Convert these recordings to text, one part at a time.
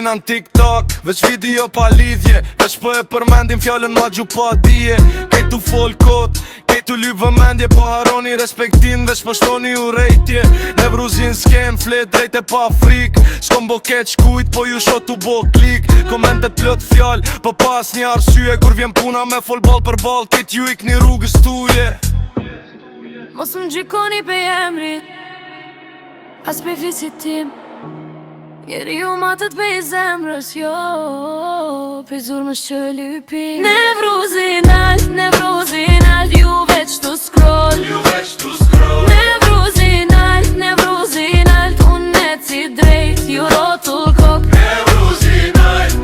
jena në TikTok, veç video pa lidhje, veç po e përmendim fjallën ma gju pa dije. Kejtu fol kot, kejtu ly vëmendje, po haroni respektin, veç po shtoni u rejtje. Nevruzin s'ken flet drejt e pa frik, s'kom bo keq kujt, po ju shot u bo klik. Komentet plot fjall, po pas një arsye, kur vjen puna me fol ball për ball, kejt ju ikni rrugës tuje. Mos më gjikoni pe emrit, as pe visit tim. Jeri ju matët pe i zemrës, jo, pe zurmës që lypi. Nevruzin alt, ju veç tu scroll. Nevruzin alt, unë net si drejt, ju rotull kok. Nevruzin alt,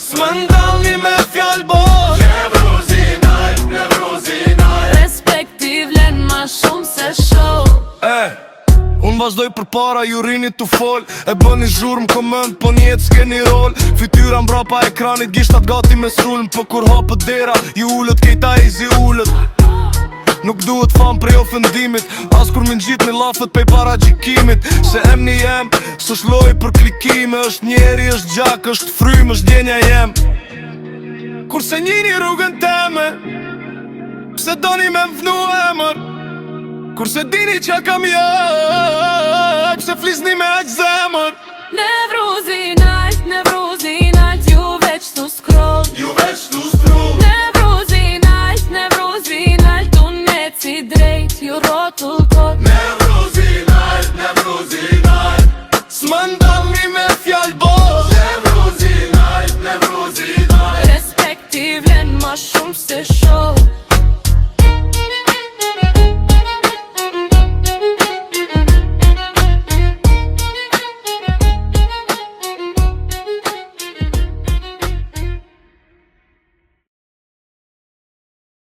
s'më ndalni me fjall boll. Nevruzin alt, Respektiv len ma shumë se show. Unë vazhdoj për para, ju rini t'u fol. E bëni zhurmë komend, po njetë s'keni rol. Fytyra mbra pa ekranit, gishtat gati me s'rullën. Po kur hapët dera, ju ullët kejta i zi ullët. Nuk duhet fam prej ofendimit, as kur min gjit një lafët pej para gjikimit. Se emni jem, s'është loj për klikime. Është njeri, është gjak, është frym, është djenja jem. Kurse njini rrugën teme, pse doni me m'vnu emër. Kurse dini qa kam jaj, pse flisni me aq zemër. Nevruzin alt, ju veç tu scroll. Nevruzin alt, unë net si drejt, ju rotull kot. Nevruzin alt, s'më ndalni me fjall boll. Nevruzin alt, Respektiv len ma shumë se